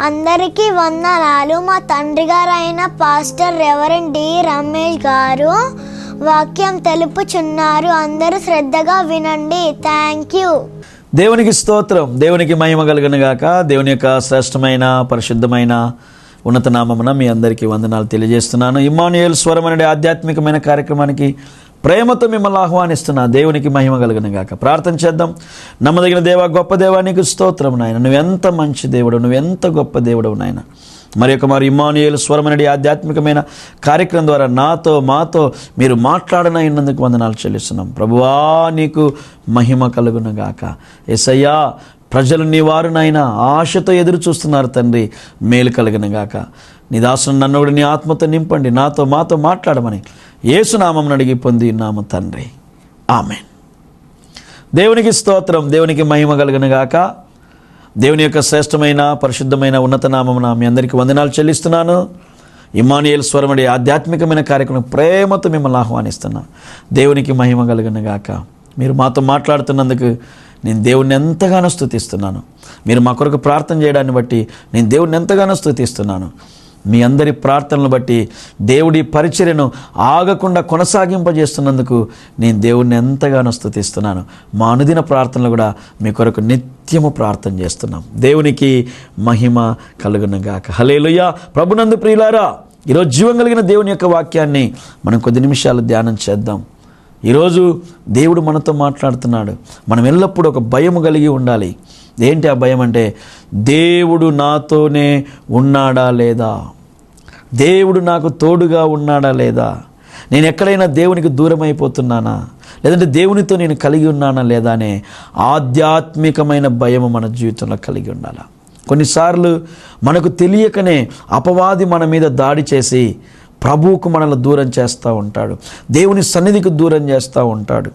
అందరికీ వందనాలు. మా తండ్రి గారు అయిన పాస్టర్ రెవరెండ్ డి రమేష్ గారు వాక్యం తెలుపుచున్నారు. అందరూ శ్రద్ధగా వినండి. Thank you. దేవునికి స్తోత్రం, దేవునికి మహిమ కలుగును గాక. దేవుని యొక్క శ్రేష్టమైన పరిశుద్ధమైన ఉన్నత నామమున మీ అందరికీ వందనాలు తెలియజేస్తున్నాను. ఇమ్మానుయేల్ స్వరం అనే ఆధ్యాత్మికమైన కార్యక్రమానికి ప్రేమతో మిమ్మల్ని ఆహ్వానిస్తున్నా. దేవునికి మహిమ కలుగును గాక. ప్రార్థన చేద్దాం. నమ్మదగిన దేవా, గొప్ప దేవా, నీకు స్తోత్రం నాయన. నువ్వెంత మంచి దేవుడు, నువ్వెంత గొప్ప దేవుడు నాయన. మరి ఇమ్మానుయేల్ స్వరం అనే ఆధ్యాత్మికమైన కార్యక్రమం ద్వారా నాతో మాతో మీరు మాట్లాడనైనందుకు వందనాలు చెల్లిస్తున్నాం. ప్రభువా, నీకు మహిమ కలుగును గాక. యేసయ్యా, ప్రజలు నీ వారు నాయన ఆశతో ఎదురు చూస్తున్నారు తండ్రి. మేలు కలుగును గాక. నీ దాసును నన్ను కూడా నీ ఆత్మతో నింపండి, నాతో మాతో మాట్లాడమని యేసునామం అడిగి పొంది ఉన్నాము తండ్రి. ఆమేన్. దేవునికి స్తోత్రం, దేవునికి మహిమ కలుగును గాక. దేవుని యొక్క శ్రేష్టమైన పరిశుద్ధమైన ఉన్నత నామమున మీ అందరికీ వందనాలు చెల్లిస్తున్నాను. ఇమ్మానుయేల్ స్వరం అనే ఆధ్యాత్మికమైన కార్యక్రమం ప్రేమతో మిమ్మల్ని ఆహ్వానిస్తున్నా. దేవునికి మహిమ కలుగును గాక. మీరు మాతో మాట్లాడుతున్నందుకు నేను దేవుణ్ణి ఎంతగానో స్తుతిస్తున్నాను. మీరు మా కొరకు ప్రార్థన చేయడాన్ని బట్టి నేను దేవుణ్ణి ఎంతగానో స్తుతిస్తున్నాను. మీ అందరి ప్రార్థనలు బట్టి దేవుడి పరిచర్యను ఆగకుండా కొనసాగింపజేస్తున్నందుకు నేను దేవుణ్ణి ఎంతగానో స్తుతిస్తున్నాను. మా అనుదిన ప్రార్థనలు కూడా మీ కొరకు నిత్యము ప్రార్థన చేస్తున్నాం. దేవునికి మహిమ కలుగును గాక. హల్లెలూయా. ప్రభునందు ప్రియులారా, ఈరోజు జీవం కలిగిన దేవుని యొక్క వాక్యాన్ని మనం కొద్ది నిమిషాలు ధ్యానం చేద్దాం. ఈరోజు దేవుడు మనతో మాట్లాడుతున్నాడు. మనం ఎల్లప్పుడూ ఒక భయం కలిగి ఉండాలి. ఏంటి ఆ భయం అంటే, దేవుడు నాతోనే ఉన్నాడా లేదా, దేవుడు నాకు తోడుగా ఉన్నాడా లేదా, నేను ఎక్కడైనా దేవునికి దూరం అయిపోతున్నానా, లేదంటే దేవునితో నేను కలిగి ఉన్నానా లేదా అనే ఆధ్యాత్మికమైన భయం మన జీవితంలో కలిగి ఉండాలి. కొన్నిసార్లు మనకు తెలియకనే అపవాది మన మీద దాడి చేసి ప్రభువుకు మనల్ని దూరం చేస్తూ ఉంటాడు, దేవుని సన్నిధికి దూరం చేస్తూ ఉంటాడు,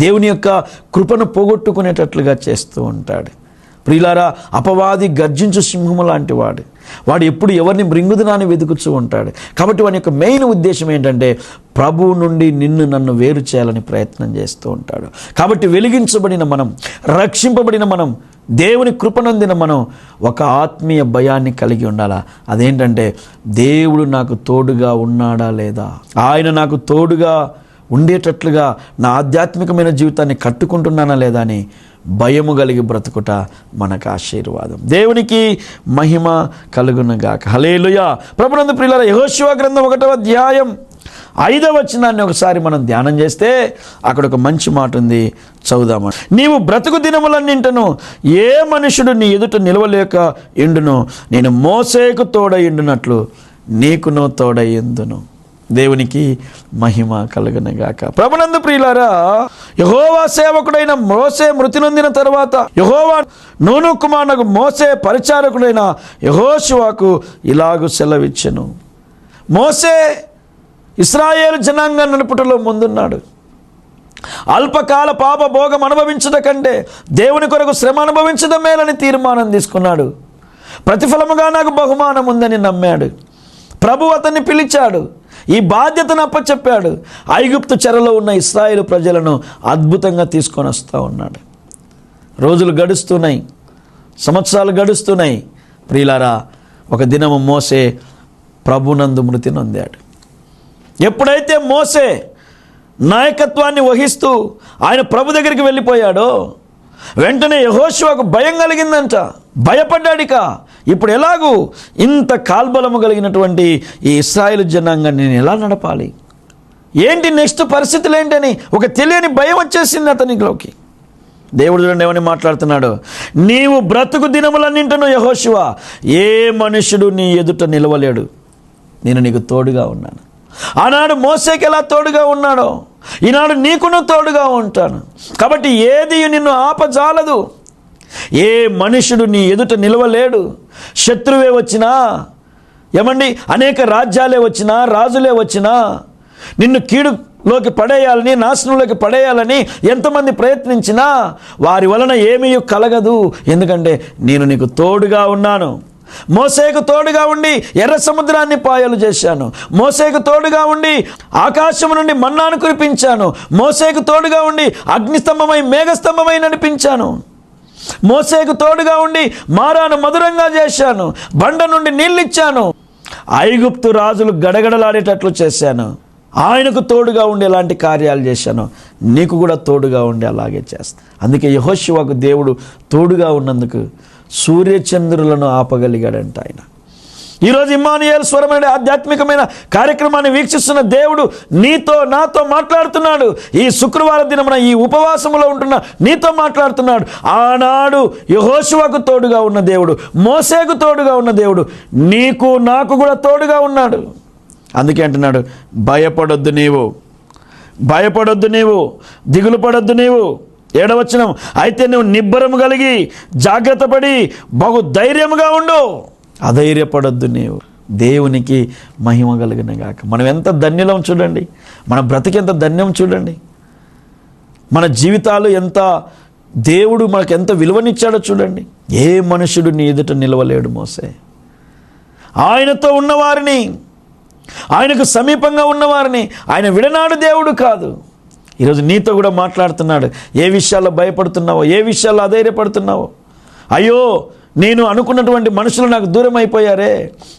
దేవుని యొక్క కృపను పోగొట్టుకునేటట్లుగా చేస్తూ ఉంటాడు. ప్రియులారా, అపవాది గర్జించు సింహము లాంటి వాడు ఎప్పుడు ఎవరిని మృంగుదనాన్ని వెతుకుతూ ఉంటాడు. కాబట్టి వాని యొక్క మెయిన్ ఉద్దేశం ఏంటంటే ప్రభువు నుండి నిన్ను నన్ను వేరు చేయాలని ప్రయత్నం చేస్తూ ఉంటాడు. కాబట్టి వెలిగించబడిన మనం, రక్షింపబడిన మనం, దేవుని కృపనందిన మనం ఒక ఆత్మీయ భయాన్ని కలిగి ఉండాలా. అదేంటంటే, దేవుడు నాకు తోడుగా ఉన్నాడా లేదా, ఆయన నాకు తోడుగా ఉండేటట్లుగా నా ఆధ్యాత్మికమైన జీవితాన్ని కట్టుకుంటున్నానా లేదా అని భయము కలిగి బ్రతుకుట మనకు ఆశీర్వాదం. దేవునికి మహిమ కలుగును గాక. హల్లెలూయా. ప్రభునందు ప్రియులారా, యెహోషువ గ్రంథం 1వ అధ్యాయం 5వ వచనాన్ని ఒకసారి మనం ధ్యానం చేస్తే అక్కడ ఒక మంచి మాట ఉంది, చదువుదాము. నీవు బ్రతుకు దినములన్నింటను ఏ మనుషుడు నీ ఎదుట నిలవలేక ఎండును, నేను మోసేకు తోడయిండునట్లు నీకును తోడయిందును. దేవునికి మహిమ కలుగును గాక. ప్రభునందు ప్రియులారా, యెహోవా సేవకుడైన మోసే మృతి నొందిన తర్వాత యెహోవా నూను కుమారునకు మోసే పరిచారకుడైన యెహోషువకు ఇలాగు సెలవిచ్చెను. మోసే ఇశ్రాయేలు జనాంగం నడుపుటలో ముందున్నాడు. అల్పకాల పాప భోగం అనుభవించడం కంటే దేవుని కొరకు శ్రమ అనుభవించడం మేలని తీర్మానం తీసుకున్నాడు. ప్రతిఫలముగా నాకు బహుమానం ఉందని నమ్మాడు. ప్రభు అతన్ని పిలిచాడు, ఈ బాధ్యతను అప్పచెప్పాడు. ఐగుప్తు చెరలో ఉన్న ఇశ్రాయేలు ప్రజలను అద్భుతంగా తీసుకొని వస్తూ ఉన్నాడు. రోజులు గడుస్తున్నాయి, సంవత్సరాలు గడుస్తున్నాయి. ప్రియులారా, ఒక దినము మోసే ప్రభునందు మృతి నొందాడు. ఎప్పుడైతే మోసే నాయకత్వాన్ని వహిస్తూ ఆయన ప్రభు దగ్గరికి వెళ్ళిపోయాడో వెంటనే యెహోషువకు భయం కలిగిందంట. భయపడ్డాడిక. ఇప్పుడు ఎలాగూ ఇంత కాల్బలము కలిగినటువంటి ఈ ఇశ్రాయేలు జనాంగాన్ని నేను ఎలా నడపాలి, ఏంటి నెక్స్ట్ పరిస్థితులు ఏంటని ఒక తెలియని భయం వచ్చేసింది అతనిలోకి. దేవుడు చూడండి ఏమని మాట్లాడుతున్నాడు. నీవు బ్రతుకు దినములన్నింటను యెహోషువ ఏ మనుషుడు నీ ఎదుట నిలవలేడు, నేను నీకు తోడుగా ఉన్నాను. ఆనాడు మోసేకి ఎలా తోడుగా ఉన్నాడో ఈనాడు నీకును తోడుగా ఉంటాను. కాబట్టి ఏది నిన్ను ఆపజాలదు, ఏ మనుషుడు నీ ఎదుట నిలవలేడు. శత్రువే వచ్చినా, ఏమండి అనేక రాజ్యాలే వచ్చినా, రాజులే వచ్చినా, నిన్ను కీడులోకి పడేయాలని, నాశనంలోకి పడేయాలని ఎంతమంది ప్రయత్నించినా వారి వలన ఏమీ కలగదు. ఎందుకంటే నేను నీకు తోడుగా ఉన్నాను. మోసేకు తోడుగా ఉండి ఎర్ర సముద్రాన్ని పాయలు చేశాను. మోసేకు తోడుగా ఉండి ఆకాశం నుండి మన్నాను కురిపించాను. మోసేకు తోడుగా ఉండి అగ్నిస్తంభమై మేఘస్తంభమై నడిపించాను. మోసేకు తోడుగా ఉండి మారాను మధురంగా చేశాను, బండ నుండి నీళ్ళు ఇచ్చాను, ఐగుప్తు రాజులు గడగడలాడేటట్లు చేశాను, ఆయనకు తోడుగా ఉండి ఎలాంటి కార్యాలు చేశాను, నీకు కూడా తోడుగా ఉండి అలాగే చేస్తాను. అందుకే యెహోషువకు దేవుడు తోడుగా ఉన్నందుకు సూర్యచంద్రులను ఆపగలిగాడంట ఆయన. ఈరోజు ఇమ్మానుయేల్ స్వరం అనే ఆధ్యాత్మికమైన కార్యక్రమాన్ని వీక్షిస్తున్న దేవుడు నీతో నాతో మాట్లాడుతున్నాడు. ఈ శుక్రవార దినమున ఈ ఉపవాసములో ఉంటున్న నీతో మాట్లాడుతున్నాడు. ఆనాడు యెహోషువకు తోడుగా ఉన్న దేవుడు, మోసేకు తోడుగా ఉన్న దేవుడు నీకు నాకు కూడా తోడుగా ఉన్నాడు. అందుకే అంటున్నాడు, భయపడొద్దు నీవు, భయపడొద్దు నీవు, దిగులు పడొద్దు నీవు. 7వ వచనం, అయితే నువ్వు నిబ్బరము కలిగి జాగ్రత్త పడి బహు ధైర్యముగా ఉండు, అధైర్యపడొద్దు నీవు. దేవునికి మహిమ కలిగిన గాక. మనం ఎంత ధన్యులం చూడండి, మన బ్రతికి ఎంత ధన్యం చూడండి, మన జీవితాలు ఎంత దేవుడు మనకు ఎంత విలువనిచ్చాడో చూడండి. ఏ మనుషుడు నీ ఎదుట నిలవలేడు మోసే. ఆయనతో ఉన్నవారిని, ఆయనకు సమీపంగా ఉన్నవారిని ఆయన విడనాడు దేవుడు కాదు. ఈరోజు నీతో కూడా మాట్లాడుతున్నాడు. ఏ విషయాల్లో భయపడుతున్నావో, ఏ విషయాల్లో అధైర్యపడుతున్నావో, అయ్యో నేను అనుకున్నటువంటి మనుషులు నాకు దూరం అయిపోయారే,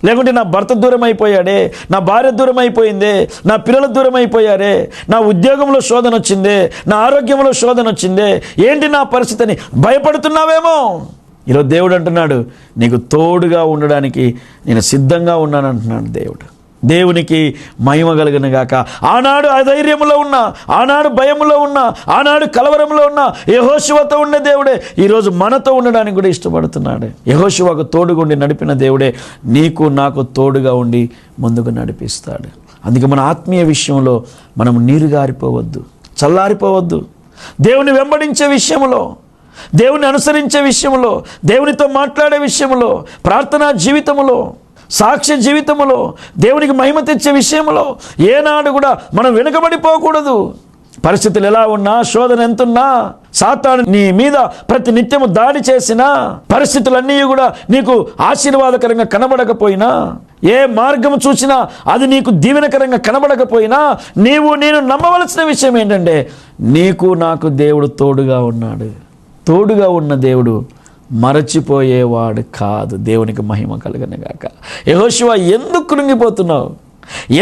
లేకుంటే నా భర్త దూరం అయిపోయాడే, నా భార్య దూరం అయిపోయిందే, నా పిల్లలు దూరం అయిపోయారే, నా ఉద్యోగంలో శోధన వచ్చిందే, నా ఆరోగ్యంలో శోధన వచ్చిందే, ఏంటి నా పరిస్థితి అని భయపడుతున్నావేమో. ఈరోజు దేవుడు అంటున్నాడు, నీకు తోడుగా ఉండడానికి నేను సిద్ధంగా ఉన్నాను అంటున్నాడు దేవుడు. దేవునికి మహిమ కలుగును గాక. ఆనాడు అధైర్యములో ఉన్నా, ఆనాడు భయములో ఉన్నా, ఆనాడు కలవరంలో ఉన్నా యెహోషువతో ఉండే దేవుడే ఈరోజు మనతో ఉండడానికి కూడా ఇష్టపడుతున్నాడు. యెహోషువకు తోడుగుండి నడిపిన దేవుడే నీకు నాకు తోడుగా ఉండి ముందుకు నడిపిస్తాడు. అందుకే మన ఆత్మీయ విషయంలో మనం నీరుగారిపోవద్దు, చల్లారిపోవద్దు. దేవుని వెంబడించే విషయంలో, దేవుని అనుసరించే విషయంలో, దేవునితో మాట్లాడే విషయంలో, ప్రార్థనా జీవితంలో, సాక్ష్య జీవితంలో, దేవునికి మహిమ తెచ్చే విషయంలో ఏనాడు కూడా మనం వెనుకబడిపోకూడదు. పరిస్థితులు ఎలా ఉన్నా, శోధన ఎంతున్నా, సాతాను నీ మీద ప్రతి నిత్యము దాడి చేసినా, పరిస్థితులన్నీ కూడా నీకు ఆశీర్వాదకరంగా కనబడకపోయినా, ఏ మార్గం చూసినా అది నీకు దీవెనకరంగా కనబడకపోయినా, నేను నమ్మవలసిన విషయం ఏంటంటే నీకు నాకు దేవుడు తోడుగా ఉన్నాడు. తోడుగా ఉన్న దేవుడు మరచిపోయేవాడు కాదు. దేవునికి మహిమ కలుగును గాక. యెహోషువ ఎందుకు కృంగిపోతున్నావు,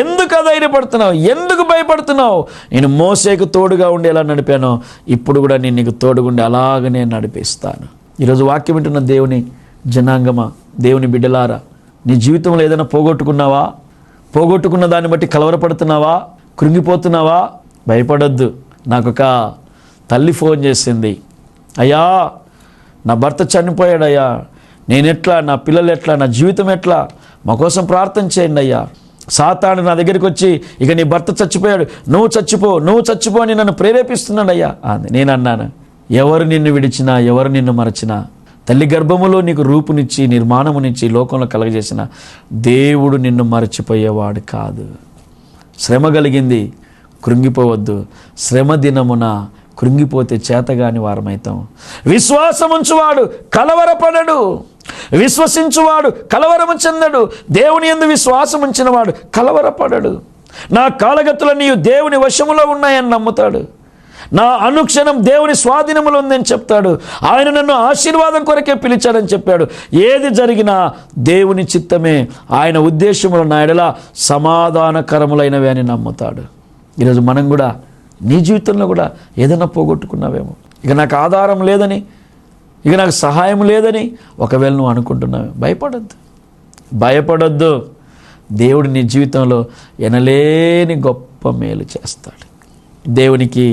ఎందుకు అధైర్యపడుతున్నావు, ఎందుకు భయపడుతున్నావు? నేను మోసేకు తోడుగా ఉండి ఎలా నడిపానో ఇప్పుడు కూడా నేను నీకు తోడుగుండి అలాగనే నడిపిస్తాను. ఈరోజు వాక్యం వింటున్న దేవుని జనాంగమా, దేవుని బిడ్డలారా, నీ జీవితంలో ఏదైనా పోగొట్టుకున్నావా? పోగొట్టుకున్న దాన్ని బట్టి కలవరపడుతున్నావా? కృంగిపోతున్నావా? భయపడొద్దు. నాకు ఒక తల్లి ఫోన్ చేసింది, అయ్యా నా భర్త చనిపోయాడయ్యా, నేనెట్లా, నా పిల్లలు ఎట్లా, నా జీవితం ఎట్లా, మా కోసం ప్రార్థన చేయండి అయ్యా. సాతాను నా దగ్గరికి వచ్చి ఇక నీ భర్త చచ్చిపోయాడు, నువ్వు చచ్చిపో అని నన్ను ప్రేరేపిస్తున్నాడు అయ్యా అంది. నేను అన్నాను, ఎవరు నిన్ను విడిచినా, ఎవరు నిన్ను మరచినా, తల్లి గర్భములో నీకు రూపునిచ్చి నిర్మాణమునిచ్చి లోకంలో కలగజేసిన దేవుడు నిన్ను మరచిపోయేవాడు కాదు. శ్రమ కలిగింది, కృంగిపోవద్దు. శ్రమ దినమున కృంగిపోతే చేతగాని వారమైతాం. విశ్వాసముంచువాడు కలవరపడడు, విశ్వసించువాడు కలవరము చెందడు. దేవుని యందు విశ్వాసం ఉంచినవాడు కలవరపడడు. నా కాలగతులన్నీ దేవుని వశములో ఉన్నాయని నమ్ముతాడు. నా అనుక్షణం దేవుని స్వాధీనములో ఉందని చెప్తాడు. ఆయన నన్ను ఆశీర్వాదం కొరకే పిలిచాడని చెప్పాడు. ఏది జరిగినా దేవుని చిత్తమే, ఆయన ఉద్దేశములు నా ఎడల సమాధానకరములైనవి అని నమ్ముతాడు. ఈరోజు మనం కూడా నీ జీవితంలో కూడా ఏదైనా పోగొట్టుకున్నావేమో, ఇక నాకు ఆధారం లేదని, ఇక నాకు సహాయం లేదని ఒకవేళ నువ్వు అనుకుంటున్నావు, భయపడొద్దు. దేవుడు నీ జీవితంలో ఎనలేని గొప్ప మేలు చేస్తాడు. దేవునికి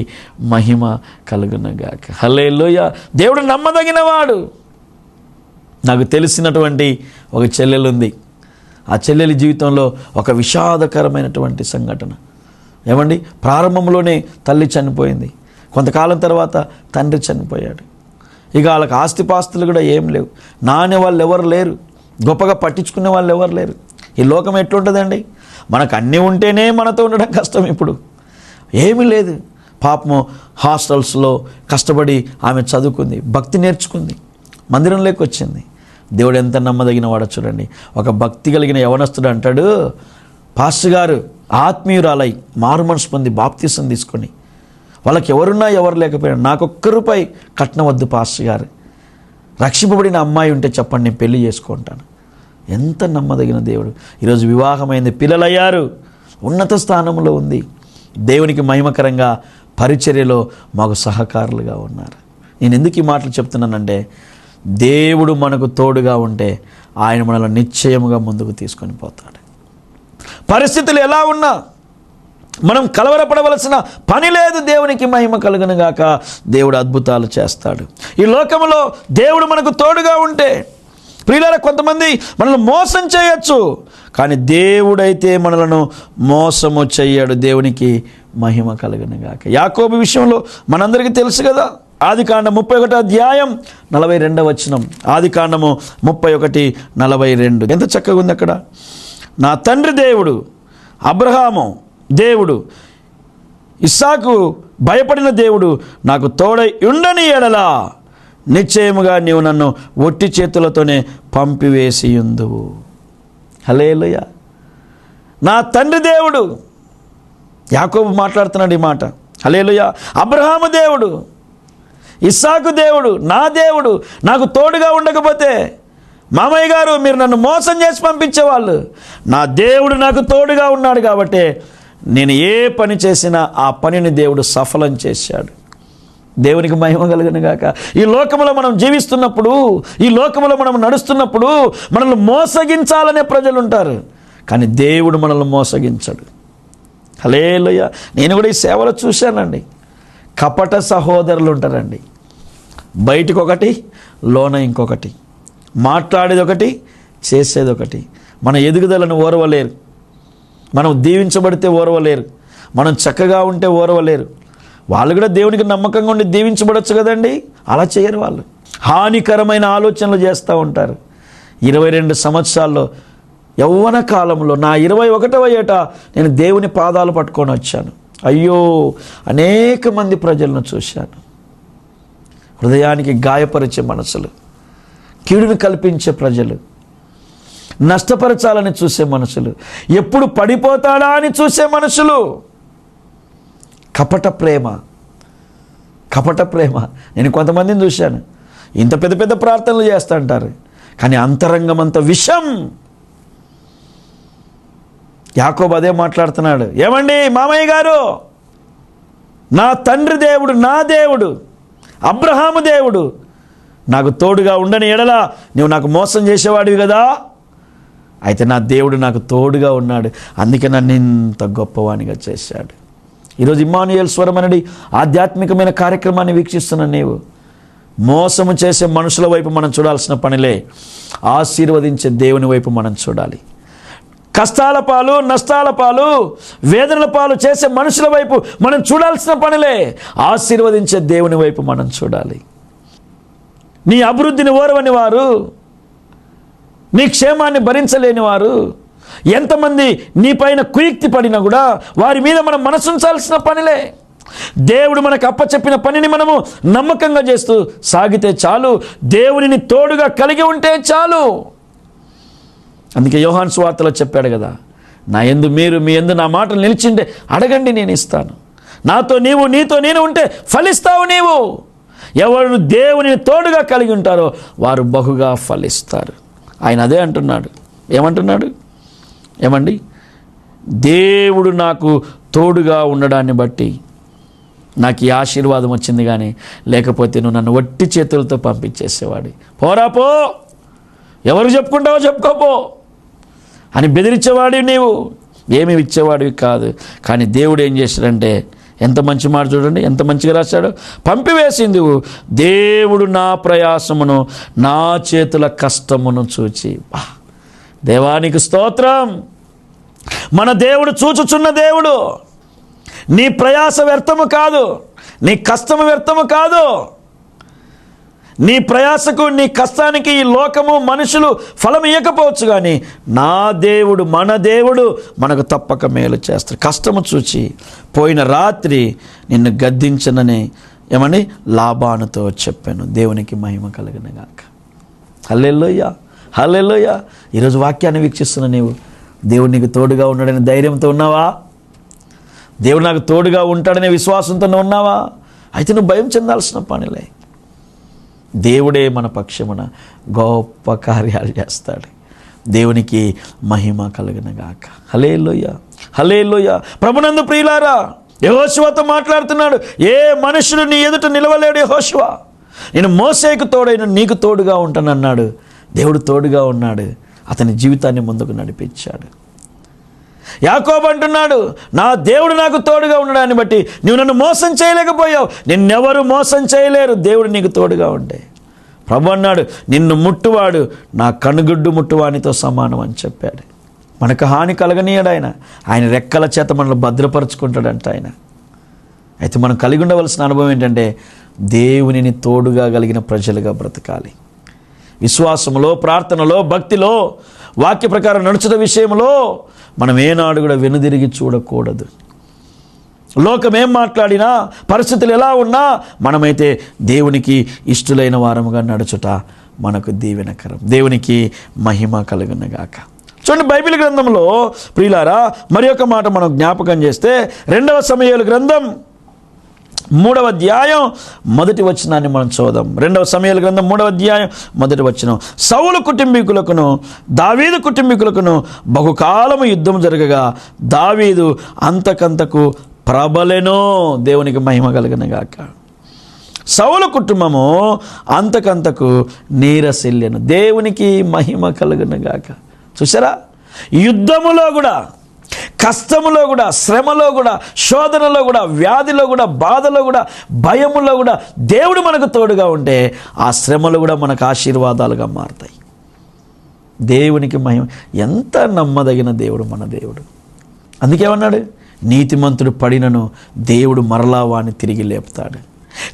మహిమ కలుగునుగాక. హల్లెలూయా. దేవుడు నమ్మదగినవాడు. నాకు తెలిసినటువంటి ఒక చెల్లెలు ఉంది. ఆ చెల్లెలి జీవితంలో ఒక విషాదకరమైనటువంటి సంఘటన. ఏమండి, ప్రారంభంలోనే తల్లి చనిపోయింది, కొంతకాలం తర్వాత తండ్రి చనిపోయాడు. ఇక వాళ్ళకి ఆస్తిపాస్తులు కూడా ఏం లేవు, నానే వాళ్ళు ఎవరు లేరు, గొప్పగా పట్టించుకునే వాళ్ళు ఎవరు లేరు. ఈ లోకం ఎట్లుంటుందండి, మనకు అన్నీ ఉంటేనే మనతో ఉండడం కష్టం. ఇప్పుడు ఏమీ లేదు. పాపము హాస్టల్స్లో కష్టపడి ఆమె చదువుకుంది, భక్తి నేర్చుకుంది, మందిరంలోకి వచ్చింది. దేవుడు ఎంత నమ్మదగిన వాడో చూడండి. ఒక భక్తి కలిగిన యవనస్తుడు అంటాడు, పాస్టర్ గారు ఆత్మీయురాలై మారు మనసు పొంది బాప్తీసం తీసుకొని వాళ్ళకి ఎవరున్నా ఎవరు లేకపోయినా నాకు ₹1 కట్నం వద్దు పాస్టర్ గారు, రక్షింపబడిన అమ్మాయి ఉంటే చెప్పండి, నేను పెళ్లి చేసుకుంటాను. ఎంత నమ్మదగిన దేవుడు. ఈరోజు వివాహమైంది, పిల్లలయ్యారు, ఉన్నత స్థానంలో ఉంది, దేవునికి మహిమకరంగా పరిచర్యలో మాకు సహకారులుగా ఉన్నారు. నేను ఎందుకు ఈ మాటలు చెప్తున్నానంటే, దేవుడు మనకు తోడుగా ఉంటే ఆయన మనల్ని నిశ్చయముగా ముందుకు తీసుకొని పోతాడు. పరిస్థితులు ఎలా ఉన్నా మనం కలవరపడవలసిన పని లేదు. దేవునికి మహిమ కలుగును గాక. దేవుడు అద్భుతాలు చేస్తాడు. ఈ లోకంలో దేవుడు మనకు తోడుగా ఉంటే, ప్రియులారా, కొంతమంది మనల్ని మోసం చేయొచ్చు, కానీ దేవుడైతే మనలను మోసము చెయ్యడు. దేవునికి మహిమ కలుగును గాక. యాకోబు విషయంలో మనందరికీ తెలుసు కదా. ఆదికాండం 31:42. ఆదికాండము 31:42 ఎంత చక్కగా ఉంది అక్కడ. నా తండ్రి దేవుడు, అబ్రహాము దేవుడు, ఇస్సాకు భయపడిన దేవుడు నాకు తోడై ఉండని ఎడలా నిశ్చయముగా నీవు నన్ను ఒట్టి చేతులతోనే పంపివేసియుందువు. హల్లెలూయా. నా తండ్రి దేవుడు, యాకోబు మాట్లాడుతున్నాడు ఈ మాట. హల్లెలూయా. అబ్రహాము దేవుడు, ఇస్సాకు దేవుడు, నా దేవుడు నాకు తోడుగా ఉండకపోతే, మామయ్య గారు మీరు నన్ను మోసం చేసి పంపించేవాళ్ళు, నా దేవుడు నాకు తోడుగా ఉన్నాడు కాబట్టి నేను ఏ పని చేసినా ఆ పనిని దేవుడు సఫలం చేశాడు. దేవునికి మహిమ కలుగును గాక. ఈ లోకంలో మనం జీవిస్తున్నప్పుడు, ఈ లోకంలో మనం నడుస్తున్నప్పుడు మనల్ని మోసగించాలనే ప్రజలు ఉంటారు, కానీ దేవుడు మనల్ని మోసగించడు. హల్లెలూయా. నేను కూడా ఈ సేవలో చూశానండి. కపట సహోదరులు ఉంటారండి. బయటికి ఒకటి, లోన ఇంకొకటి, మాట్లాడేది ఒకటి, చేసేది ఒకటి. మన ఎదుగుదలను ఓర్వలేరు, మనం దీవించబడితే ఓర్వలేరు, మనం చక్కగా ఉంటే ఓర్వలేరు. వాళ్ళు కూడా దేవునికి నమ్మకంగా ఉండి దీవించబడచ్చు కదండి, అలా చేయరు. వాళ్ళు హానికరమైన ఆలోచనలు చేస్తూ ఉంటారు. 22 సంవత్సరాల్లో యవ్వన కాలంలో నా 21వ ఏట నేను దేవుని పాదాలు పట్టుకొని వచ్చాను. అయ్యో, అనేక మంది ప్రజలను చూశాను. హృదయానికి గాయపరిచే మనసులు, కీడును కల్పించే ప్రజలు, నష్టపరచాలని చూసే మనుషులు, ఎప్పుడు పడిపోతాడా అని చూసే మనుషులు. కపట ప్రేమ, కపట ప్రేమ. నేను కొంతమందిని చూశాను, ఇంత పెద్ద పెద్ద ప్రార్థనలు చేస్తూ అంటారు, కానీ అంతరంగం అంత విషం. యాకోబు అదే మాట్లాడుతున్నాడు. ఏమండి మామయ్య గారు, నా తండ్రి దేవుడు, నా దేవుడు, అబ్రహాము దేవుడు నాకు తోడుగా ఉండని ఎడలా నువ్వు నాకు మోసం చేసేవాడివి కదా, అయితే నా దేవుడు నాకు తోడుగా ఉన్నాడు, అందుకే నన్ను ఇంత గొప్పవానిగా చేశాడు. ఈరోజు ఇమ్మానుయేల్ స్వరం అనేది ఆధ్యాత్మికమైన కార్యక్రమాన్ని వీక్షిస్తున్న నీవు, మోసము చేసే మనుషుల వైపు మనం చూడాల్సిన పనిలే, ఆశీర్వదించే దేవుని వైపు మనం చూడాలి. కష్టాల పాలు, నష్టాల పాలు, వేదనల పాలు చేసే మనుషుల వైపు మనం చూడాల్సిన పనిలే, ఆశీర్వదించే దేవుని వైపు మనం చూడాలి. నీ అభివృద్ధిని ఓరవని వారు, నీ క్షేమాన్ని భరించలేని వారు ఎంతమంది నీ పైన కుయుక్తి పడినా కూడా వారి మీద మనం మనసుంచాల్సిన పనిలే. దేవుడు మనకు అప్పచెప్పిన పనిని మనము నమ్మకంగా చేస్తూ సాగితే చాలు, దేవునిని తోడుగా కలిగి ఉంటే చాలు. అందుకే యోహాను సువార్తలో చెప్పాడు కదా, నా యందు మీరు, మీ యందు నా మాటలు నిలిచిండే అడగండి నేను ఇస్తాను. నాతో నీవు, నీతో నేను ఉంటే ఫలిస్తావు నీవు. ఎవరు దేవుని తోడుగా కలిగి ఉంటారో వారు బహుగా ఫలిస్తారు. ఆయన అదే అంటున్నాడు. ఏమంటున్నాడు? ఏమండి, దేవుడు నాకు తోడుగా ఉండడాన్ని బట్టి నాకు ఈ ఆశీర్వాదం వచ్చింది, కానీ లేకపోతే నువ్వు నన్ను వట్టి చేతులతో పంపించేసేవాడి. పోరా పో, ఎవరు చెప్పుకుంటావో చెప్పుకోపో అని బెదిరించేవాడివి నీవు, ఏమి ఇచ్చేవాడివి కాదు. కానీ దేవుడు ఏం చేశాడంటే, ఎంత మంచి మాట చూడండి, ఎంత మంచిగా రాశాడు. పంపివేసింది దేవుడు నా ప్రయాసమును, నా చేతుల కష్టమును చూచి. దేవానికి స్తోత్రం. మన దేవుడు చూచుచున్న దేవుడు. నీ ప్రయాస వ్యర్థము కాదు, నీ కష్టము వ్యర్థము కాదు. నీ ప్రయాసకు, నీ కష్టానికి ఈ లోకము, మనుషులు ఫలం ఇవ్వకపోవచ్చు, కానీ నా దేవుడు, మన దేవుడు మనకు తప్పక మేలు చేస్తాడు. కష్టము చూచి పోయిన రాత్రి నిన్ను గద్దించనని ఏమని లాబానుతో చెప్పాను. దేవునికి మహిమ కలుగును గాక. హల్లెలూయా, హల్లెలూయా. ఈరోజు వాక్యాన్ని వీక్షిస్తున్న నీవు, దేవుడు నీకు తోడుగా ఉన్నాడనే ధైర్యంతో ఉన్నావా? దేవుడు నాకు తోడుగా ఉంటాడనే విశ్వాసంతో ఉన్నావా? అయితే నువ్వు భయం చెందాల్సిన పనిలే. దేవుడే మన పక్షమున గొప్ప కార్యాలు చేస్తాడు. దేవునికి మహిమ కలుగునుగాక. హల్లెలూయా, హల్లెలూయా. ప్రభునందు ప్రియులారా, యెహోషువతో మాట్లాడుతున్నాడు. ఏ మనుషుడు నీ ఎదుట నిలవలేడు యెహోషువ, నేను మోసేకు తోడైన నీకు తోడుగా ఉంటానన్నాడు. దేవుడు తోడుగా ఉన్నాడు, అతని జీవితాన్ని ముందుకు నడిపించాడు. యాకోబు అంటున్నాడు, నా దేవుడు నాకు తోడుగా ఉండడాన్ని బట్టి నువ్వు నన్ను మోసం చేయలేకపోయావు, నిన్నెవరు మోసం చేయలేరు, దేవుడు నీకు తోడుగా ఉంటే. ప్రభు అన్నాడు, నిన్ను ముట్టువాడు నా కనుగుడ్డు ముట్టువానితో సమానం అని చెప్పాడు. మనకు హాని కలగనీయడు ఆయన రెక్కల చేత మనల్ని భద్రపరుచుకుంటాడంట ఆయన. అయితే మనం కలిగి ఉండవలసిన అనుభవం ఏంటంటే దేవునిని తోడుగా కలిగిన ప్రజలుగా బ్రతకాలి. విశ్వాసములో, ప్రార్థనలో, భక్తిలో, వాక్య ప్రకారం నడుచుట విషయంలో మనం ఏనాడు కూడా వెనుదిరిగి చూడకూడదు. లోకం ఏం మాట్లాడినా, పరిస్థితులు ఎలా ఉన్నా మనమైతే దేవునికి ఇష్టలైన వారముగా నడుచుట మనకు దీవెనకరం. దేవునికి మహిమ కలుగునుగాక. చూడండి, బైబిల్ గ్రంథంలో ప్రియులారా మరి ఒక మాట మనం జ్ఞాపకం చేస్తే 2వ సమూయేలు గ్రంథం 3వ అధ్యాయం 1వ వచనాన్ని మనం చూద్దాం. 2వ సమూయేలు గ్రంథం 3వ అధ్యాయం 1వ వచనం. సౌలు కుటుంబీకులకును దావీదు కుటుంబీకులకును బహుకాలము యుద్ధం జరగగా దావీదు అంతకంతకు ప్రబలెను. దేవునికి మహిమ కలుగునుగాక. సౌలు కుటుంబము అంతకంతకు నీరసిల్లెను. దేవునికి మహిమ కలుగునుగాక. చూసారా, యుద్ధములో కూడా, కష్టములో కూడా, శ్రమలో కూడా, శోధనలో కూడా, వ్యాధిలో కూడా, బాధలో కూడా, భయములో కూడా దేవుడు మనకు తోడుగా ఉంటే ఆ శ్రమలు కూడా మనకు ఆశీర్వాదాలుగా మారుతాయి. దేవునికి మహిమ. ఎంత నమ్మదగిన దేవుడు మన దేవుడు. అందుకేమన్నాడు, నీతిమంతుడు పడినను దేవుడు మరలా వాని తిరిగి లేపుతాడు.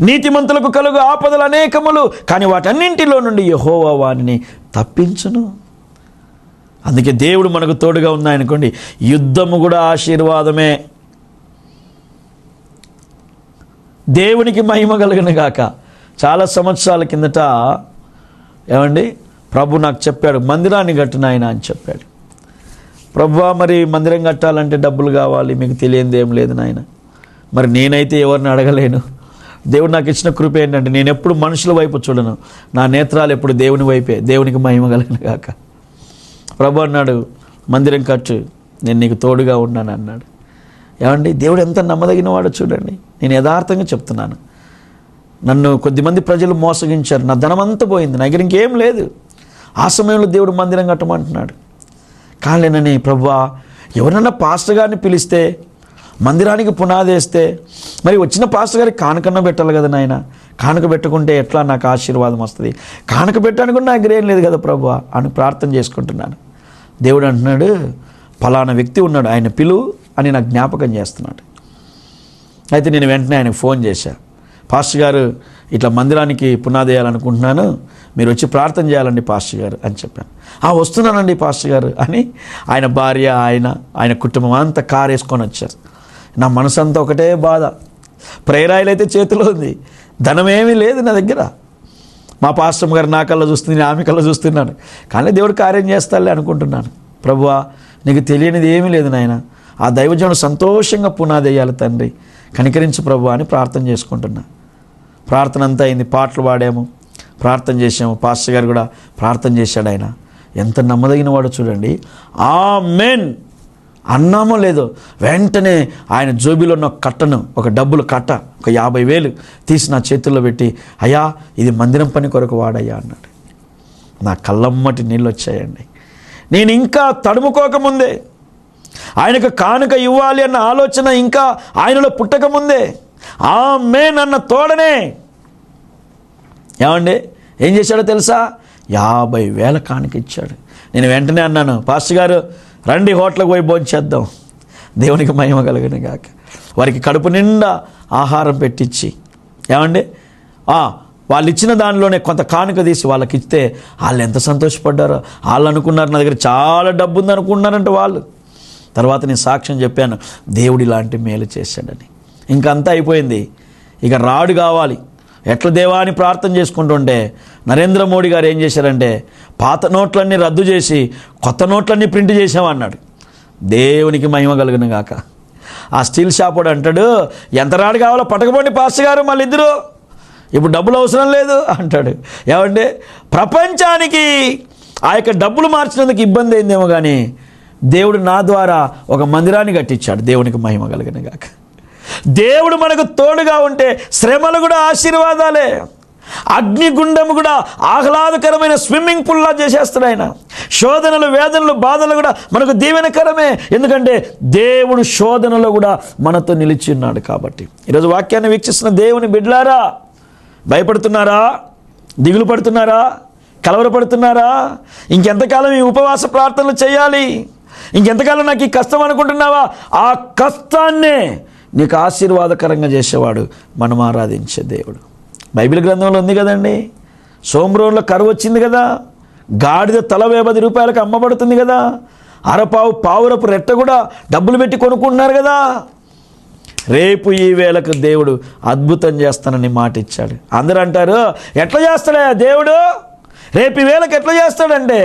నీతిమంతులకు కలుగు ఆపదలు అనేకములు, కానీ వాటన్నింటిలో నుండి యెహోవా వానిని తప్పించును. అందుకే దేవుడు మనకు తోడుగా ఉన్నాయనుకోండి, యుద్ధము కూడా ఆశీర్వాదమే. దేవునికి మహిమ కలుగునుగాక. చాలా సంవత్సరాల కిందట ఏమండి ప్రభు నాకు చెప్పాడు, మందిరాన్ని కట్టు నాయనా అని చెప్పాడు. ప్రభువా, మరి మందిరం కట్టాలంటే డబ్బులు కావాలి, మీకు తెలియంది ఏం లేదు నాయన. మరి నేనైతే ఎవరిని అడగలేను. దేవుడు నాకు ఇచ్చిన కృప ఏంటంటే నేను ఎప్పుడు మనుషుల వైపు చూడను, నా నేత్రాలు ఎప్పుడు దేవుని వైపే. దేవునికి మహిమ కలుగునుగాక. ప్రభు అన్నాడు, మందిరం కట్టు, నేను నీకు తోడుగా ఉన్నాను అన్నాడు. ఏమండి, దేవుడు ఎంత నమ్మదగిన వాడో చూడండి. నేను యథార్థంగా చెప్తున్నాను. నన్ను కొద్దిమంది ప్రజలు మోసగించారు, నా ధనమంతా పోయింది, నా దగ్గర ఇంకేం లేదు. ఆ సమయంలో దేవుడు మందిరం కట్టమంటున్నాడు. కాలేనని, ప్రభువా, ఎవరన్నా పాస్టర్ గారిని పిలిస్తే, మందిరానికి పునాది వేస్తే, మరి వచ్చిన పాస్టర్ గారికి కానుకన్నా పెట్టాలి కదా నాయన. కానుక పెట్టుకుంటే ఎట్లా నాకు ఆశీర్వాదం వస్తుంది? కానుక పెట్టడానికి కూడా నా దగ్గర ఏం లేదు కదా ప్రభువా అని ప్రార్థన చేసుకుంటున్నాను. దేవుడు అంటున్నాడు, ఫలానా వ్యక్తి ఉన్నాడు, ఆయన పిలువు అని నాకు జ్ఞాపకం చేస్తున్నాడు. అయితే నేను వెంటనే ఆయనకు ఫోన్ చేశా. పాస్టర్ గారు, ఇట్లా మందిరానికి పునాది వేయాలనుకుంటున్నాను, మీరు వచ్చి ప్రార్థన చేయాలండి పాస్టర్ గారు అని చెప్పాను. వస్తున్నానండి పాస్టర్ గారు అని ఆయన భార్య, ఆయన కుటుంబం అంతా కారు వేసుకొని వచ్చారు. నా మనసంతా ఒకటే బాధ. ప్రేరాయిలు అయితే చేతిలో ఉంది, ధనమేమీ లేదు నా దగ్గర. మా పాస్టర్ గారు నా కళ్ళ చూస్తుంది, ఆమె కళ్ళ చూస్తున్నాను, కానీ దేవుడు కార్యం చేస్తాలే అనుకుంటున్నాను. ప్రభువా, నీకు తెలియనిది ఏమీ లేదు నాయన, ఆ దైవజనుడు సంతోషంగా పునాది వేయాలి తండ్రి, కనికరించు ప్రభువా అని ప్రార్థన చేసుకుంటున్నా. ప్రార్థన అంతా అయింది, పాటలు పాడాము, ప్రార్థన చేసాము. పాస్టర్ గారు కూడా ప్రార్థన చేశాడు. ఆయన ఎంత నమ్మదగిన వాడు చూడండి. ఆమేన్ అన్నామో లేదో వెంటనే ఆయన జోబీలో ఉన్న కట్టను, ఒక డబ్బులు కట్ట, ఒక 50,000 తీసి నా చేతుల్లో పెట్టి, అయ్యా ఇది మందిరం పని కొరకు వాడయ్యా అన్నాడు. నా కళ్ళమ్మటి నీళ్ళు వచ్చాయండి. నేను ఇంకా తడుముకోకముందే, ఆయనకు కానుక ఇవ్వాలి అన్న ఆలోచన ఇంకా ఆయనలో పుట్టకముందే, ఆమేన్ అన్న తోడనే ఏమండి ఏం చేశాడో తెలుసా? 50,000 కానుక ఇచ్చాడు. నేను వెంటనే అన్నాను, పాస్టర్ గారు రండి హోటల్కి పోయి భోంచేద్దాం, దేవునికి మహిమ కలుగునుగాక. వారికి కడుపు నిండా ఆహారం పెట్టించి, ఏమండి వాళ్ళు ఇచ్చిన దానిలోనే కొంత కానుక తీసి వాళ్ళకి ఇస్తే వాళ్ళు ఎంత సంతోషపడ్డారో. వాళ్ళు అనుకున్నారు నా దగ్గర చాలా డబ్బు ఉంది అనుకున్నారంటే వాళ్ళు. తర్వాత నేను సాక్ష్యం చెప్పాను, దేవుడు ఇలాంటి మేలు చేశాడని. ఇంకంతా అయిపోయింది, ఇక రాడు కావాలి. ఎట్లా దేవా అని ప్రార్థన చేసుకుంటుంటే నరేంద్ర మోడీ గారు ఏం చేశారంటే పాత నోట్లన్నీ రద్దు చేసి కొత్త నోట్లన్నీ ప్రింట్ చేసామన్నాడు. దేవునికి మహిమ కలుగునుగాక. ఆ స్టీల్ షాప్ వాడు అంటాడు, ఎంత రాడు కావాలో పట్టకపోండి పాస్టర్ గారు, మళ్ళీ ఇద్దరు ఇప్పుడు డబ్బులు అవసరం లేదు అంటాడు. ఏమంటే ప్రపంచానికి ఆ యొక్క డబ్బులు మార్చినందుకు ఇబ్బంది అయిందేమో కానీ దేవుడు నా ద్వారా ఒక మందిరాన్ని కట్టించాడు. దేవునికి మహిమ కలుగును గాక. దేవుడు మనకు తోడుగా ఉంటే శ్రమలు కూడా ఆశీర్వాదాలే. అగ్నిగుండము కూడా ఆహ్లాదకరమైన స్విమ్మింగ్ పూల్లా చేసేస్తాడు ఆయన. శోధనలు, వేదనలు, బాధలు కూడా మనకు దీవెనకరమే. ఎందుకంటే దేవుడు శోధనలో కూడా మనతో నిలిచి ఉన్నాడు కాబట్టి. ఈరోజు వాక్యాన్ని వీక్షిస్తున్న దేవుని బిడ్డలారా, భయపడుతున్నారా? దిగులు పడుతున్నారా? కలవరపడుతున్నారా? ఇంకెంతకాలం ఈ ఉపవాస ప్రార్థనలు చేయాలి? ఇంకెంతకాలం నాకు ఈ కష్టం అనుకుంటున్నావా? ఆ కష్టాన్నే నీకు ఆశీర్వాదకరంగా చేసేవాడు మనం ఆరాధించే దేవుడు. బైబిల్ గ్రంథంలో ఉంది కదండి, సోమ్రోన్లో కరువు వచ్చింది కదా, గాడిద తల 10 రూపాయలకు అమ్మబడుతుంది కదా, అరపావు పావురపు రెట్ట కూడా డబ్బులు పెట్టి కొనుక్కుంటున్నారు కదా. రేపు ఈ వేళకు దేవుడు అద్భుతం చేస్తానని మాట ఇచ్చాడు. అందరూ అంటారు, ఎట్లా చేస్తాడా దేవుడు? రేపు ఈ వేళకు ఎట్లా చేస్తాడంటే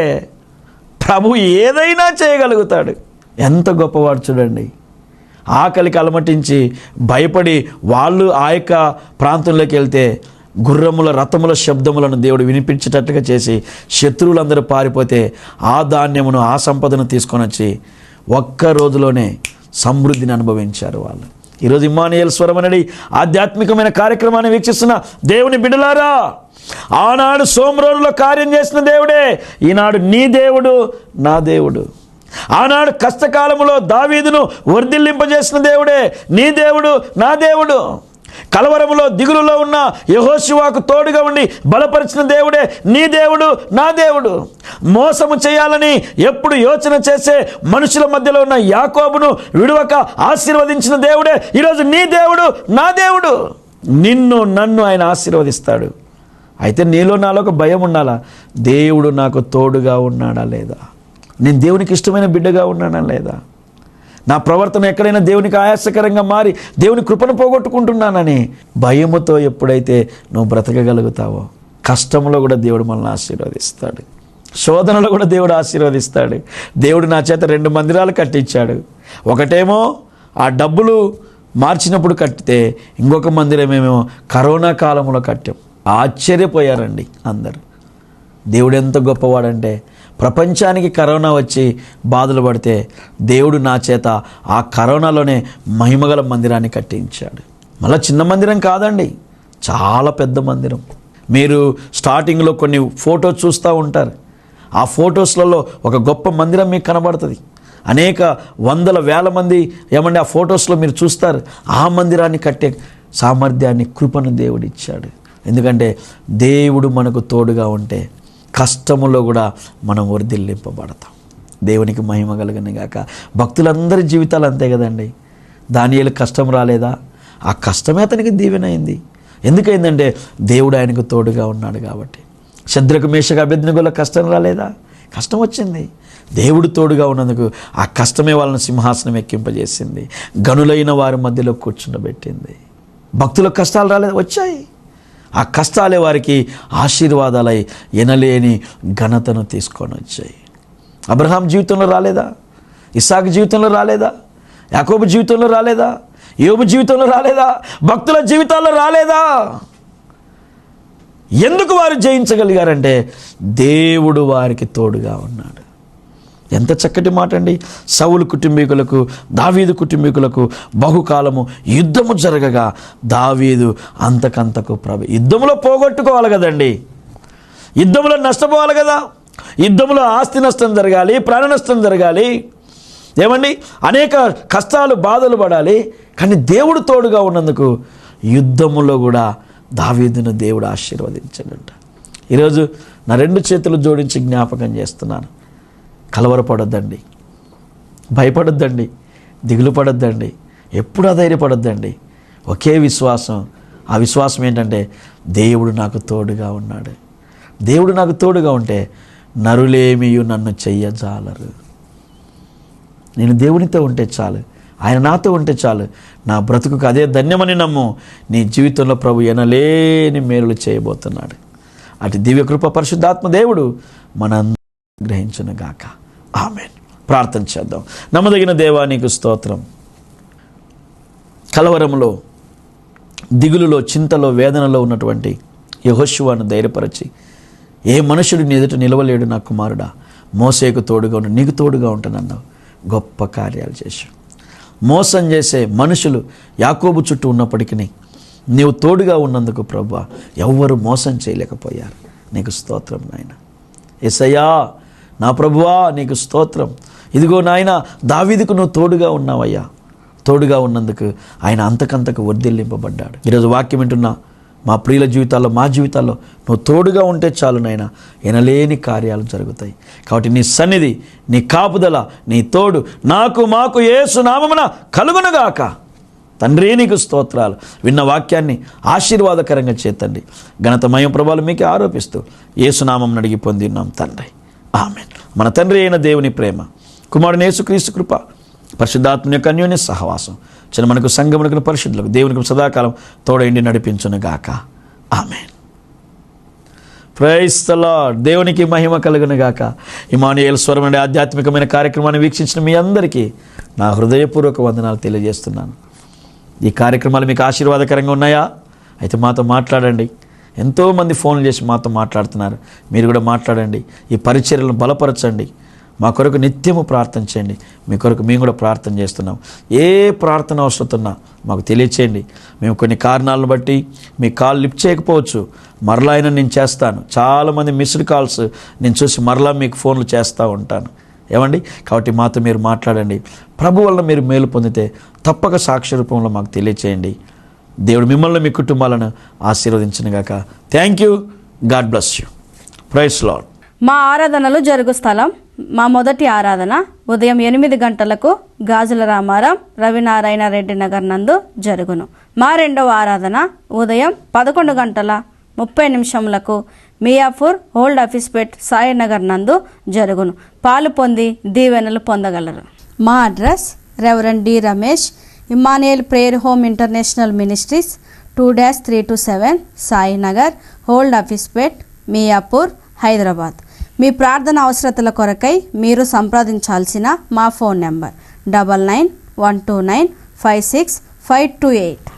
ప్రభు ఏదైనా చేయగలుగుతాడు. ఎంత గొప్పవాడు చూడండి. ఆకలికి అలమటించి భయపడి వాళ్ళు ఆ యొక్క ప్రాంతంలోకి వెళ్తే గుర్రముల రథముల శబ్దములను దేవుడు వినిపించేటట్టుగా చేసి శత్రువులందరూ పారిపోతే ఆ ధాన్యమును, ఆ సంపదను తీసుకొని వచ్చి ఒక్క రోజులోనే సమృద్ధిని అనుభవించారు వాళ్ళు. ఈరోజు ఇమ్మానుయేల్ స్వరం అనేది ఆధ్యాత్మికమైన కార్యక్రమాన్ని వీక్షిస్తున్న దేవుని బిడ్డలారా, ఆనాడు సోమ్రోనులో కార్యం చేసిన దేవుడే ఈనాడు నీ దేవుడు, నా దేవుడు. ఆనాడు కష్టకాలములో దావీదును వర్ధిల్లింపజేసిన దేవుడే నీ దేవుడు, నా దేవుడు. కలవరములో, దిగులులో ఉన్న యెహోషువకు తోడుగా ఉండి బలపరిచిన దేవుడే నీ దేవుడు, నా దేవుడు. మోసము చేయాలని ఎప్పుడు యోచన చేసే మనుషుల మధ్యలో ఉన్న యాకోబును విడువక ఆశీర్వదించిన దేవుడే ఈరోజు నీ దేవుడు, నా దేవుడు. నిన్ను, నన్ను ఆయన ఆశీర్వదిస్తాడు. అయితే నీలో నాలో ఒక భయం ఉండాలా? దేవుడు నాకు తోడుగా ఉన్నాడా లేదా? నేను దేవునికి ఇష్టమైన బిడ్డగా ఉన్నానా లేదా? నా ప్రవర్తన ఎక్కడైనా దేవునికి ఆయాసకరంగా మారి దేవుని కృపను పోగొట్టుకుంటున్నానని భయముతో ఎప్పుడైతే నువ్వు బ్రతకగలుగుతావో, కష్టంలో కూడా దేవుడు మనల్ని ఆశీర్వదిస్తాడు, శోధనలో కూడా దేవుడు ఆశీర్వదిస్తాడు. దేవుడు నా చేత 2 మందిరాలు కట్టించాడు. ఒకటేమో ఆ డబ్బులు మార్చినప్పుడు కట్టితే, ఇంకొక మందిరమేమో కరోనా కాలంలో కట్టాం. ఆశ్చర్యపోయారండి అందరు. దేవుడు ఎంత గొప్పవాడంటే, ప్రపంచానికి కరోనా వచ్చి బాధలు పడితే దేవుడు నా చేత ఆ కరోనాలోనే మహిమగల మందిరాన్ని కట్టించాడు. మళ్ళీ చిన్న మందిరం కాదండి, చాలా పెద్ద మందిరం. మీరు స్టార్టింగ్లో కొన్ని ఫొటోస్ చూస్తూ ఉంటారు. ఆ ఫొటోస్లలో ఒక గొప్ప మందిరం మీకు కనబడుతుంది. అనేక వందల వేల మంది ఏమంటే ఆ ఫొటోస్లో మీరు చూస్తారు. ఆ మందిరాన్ని కట్టే సామర్థ్యాన్ని, కృపను దేవుడు ఇచ్చాడు. ఎందుకంటే దేవుడు మనకు తోడుగా ఉంటే కష్టములో కూడా మనం వర్ధిల్లింపబడతాం. దేవునికి మహిమ కలుగును గాక. భక్తులందరి జీవితాలు అంతే కదండి. దానియేలు కష్టం రాలేదా? ఆ కష్టమే అతనికి దీవెనైంది. ఎందుకైందంటే దేవుడు ఆయనకు తోడుగా ఉన్నాడు కాబట్టి. శద్రకు, మేషకు, అబేద్నెగోలకు కష్టం రాలేదా? కష్టం వచ్చింది. దేవుడు తోడుగా ఉన్నందుకు ఆ కష్టమే వాళ్ళని సింహాసనం ఎక్కింపజేసింది, గనులైన వారి మధ్యలో కూర్చుండబెట్టింది. భక్తులకు కష్టాలు రాలేదు, వచ్చాయి. ఆ కష్టాలే వారికి ఆశీర్వాదాలై ఎనలేని ఘనతను తీసుకొని వచ్చాయి. అబ్రహాం జీవితంలో రాలేదా? ఇస్సాకు జీవితంలో రాలేదా? యాకోబు జీవితంలో రాలేదా? యోబు జీవితంలో రాలేదా? భక్తుల జీవితాల్లో రాలేదా? ఎందుకు వారు జయించగలిగారంటే దేవుడు వారికి తోడుగా ఉన్నాడు. ఎంత చక్కటి మాట అండి. సౌలు కుటుంబీకులకు, దావీదు కుటుంబీకులకు బహుకాలము యుద్ధము జరగగా దావీదు అంతకంతకు యుద్ధంలో పోగొట్టుకోవాలి కదండి, యుద్ధంలో నష్టపోవాలి కదా. యుద్ధంలో ఆస్తి నష్టం జరగాలి, ప్రాణ నష్టం జరగాలి, ఏమండి అనేక కష్టాలు, బాధలు పడాలి. కానీ దేవుడు తోడుగా ఉన్నందుకు యుద్ధములో కూడా దావీదును దేవుడు ఆశీర్వదించాడంట. ఈరోజు నా 2 చేతులు జోడించి జ్ఞాపకం చేస్తున్నాను. కలవరపడొద్దండి, భయపడొద్దండి, దిగులు పడొద్దండి, ఎప్పుడు అధైర్యపడొద్దండి. ఒకే విశ్వాసం. ఆ విశ్వాసం ఏంటంటే దేవుడు నాకు తోడుగా ఉన్నాడు. దేవుడు నాకు తోడుగా ఉంటే నరులేమియు నన్ను చెయ్యజాలరు. నేను దేవునితో ఉంటే చాలు, ఆయన నాతో ఉంటే చాలు, నా బ్రతుకుకు అదే ధన్యమని నమ్ము. నీ జీవితంలో ప్రభు ఎనలేని మేలులు చేయబోతున్నాడు. అటు దివ్యకృప పరిశుద్ధాత్మ దేవుడు మనందరినీ గ్రహించును గాక. ఆమేన్. ప్రార్థన చేద్దాం. నమ్మదగిన దేవా, నీకు స్తోత్రం. కలవరంలో దిగులులో, చింతలో, వేదనలో ఉన్నటువంటి యెహోషువను ధైర్యపరచి, ఏ మనుషుడు నీ ఎదుట నిలవలేడు నా కుమారుడా, మోసేకు తోడుగా ఉండి నీకు తోడుగా ఉంటానన్నావు. గొప్ప కార్యాలు చేశావు. మోసం చేసే మనుషులు యాకోబు చుట్టూ ఉన్నప్పటికీ నీవు తోడుగా ఉన్నందుకు ప్రభువా ఎవ్వరు మోసం చేయలేకపోయారు. నీకు స్తోత్రం నాయన. యేసయ్యా నా ప్రభువా నీకు స్తోత్రం. ఇదిగో నాయన, దావీదుకు నువ్వు తోడుగా ఉన్నావయ్యా. తోడుగా ఉన్నందుకు ఆయన అంతకంతకు వర్ధిల్లింపబడ్డాడు. ఈరోజు వాక్యం వింటున్నా మా ప్రియుల జీవితాల్లో, మా జీవితాల్లో నువ్వు తోడుగా ఉంటే చాలు నాయన, ఎనలేని కార్యాలు జరుగుతాయి. కాబట్టి నీ సన్నిధి, నీ కాపుదల, నీ తోడు మాకు యేసు నామమున కలుగునుగాక. తండ్రి నీకు స్తోత్రాలు. విన్న వాక్యాన్ని ఆశీర్వాదకరంగా చేతండి. ఘనతమయం ప్రభావాలు మీకే ఆరోపిస్తూ యేసునామం అడిగి పొందిన్నాం తండ్రి, ఆమేన్. మన తండ్రి అయిన దేవుని ప్రేమ, కుమారుని యేసుక్రీస్తు కృప, పరిశుద్ధాత్మ యొక్క అన్యోన్య సహవాసం మనకు సంఘమునకు పరిశుద్ధులకు దేవునికి సదాకాలం తోడైండి నడిపించును గాక. ఆమేన్. Praise the lord. దేవునికి మహిమ కలుగును గాక. ఇమ్మానుయేల్ స్వరం అనే ఆధ్యాత్మికమైన కార్యక్రమాన్ని వీక్షించిన మీ అందరికీ నా హృదయపూర్వక వందనాలు తెలియజేస్తున్నాను. ఈ కార్యక్రమాలు మీకు ఆశీర్వాదకరంగా ఉన్నాయా? అయితే మాతో మాట్లాడండి. ఎంతోమంది ఫోన్లు చేసి మాతో మాట్లాడుతున్నారు. మీరు కూడా మాట్లాడండి. ఈ పరిచర్యలను బలపరచండి. మా కొరకు నిత్యము ప్రార్థన చేయండి. మీ కొరకు మేము కూడా ప్రార్థన చేస్తున్నాం. ఏ ప్రార్థన అవసరం ఉన్నా మాకు తెలియచేయండి. మేము కొన్ని కారణాలను బట్టి మీ కాల్ లిఫ్ట్ చేయకపోవచ్చు. మరలా అయినా నేను చేస్తాను. చాలామంది మిస్డ్ కాల్స్ నేను చూసి మరలా మీకు ఫోన్లు చేస్తూ ఉంటాను. ఏమండి? కాబట్టి మాతో మీరు మాట్లాడండి. ప్రభు వలన మీరు మేలు పొందితే తప్పక సాక్ష్య రూపంలో మాకు తెలియచేయండి. దేవుడు మిమ్మల్ని, మీ కుటుంబాలను ఆశీర్వదించునుగాక. Thank you. God bless you. Praise Lord. మా ఆరాధనలు జరుగు స్థలం, మా మొదటి ఆరాధన ఉదయం 8 గంటలకు గాజుల రామారాం రవినారాయణ రెడ్డి నగర్ నందు జరుగును. మా రెండవ ఆరాధన ఉదయం 11:30 మియాపూర్ ఓల్డ్ ఆఫీస్పేట్ సాయినగర్ నందు జరుగును. పాలు పొంది దీవెనలు పొందగలరు. మా address reverend D Ramesh, Emmanuel prayer home international ministries, 2-327 Sainagar, old Officepet, Miyapur, Hyderabad. మీ ప్రార్థన అవసరతల కొరకై మీరు సంప్రదించాల్సిన మా ఫోన్ నెంబర్ 9912956528.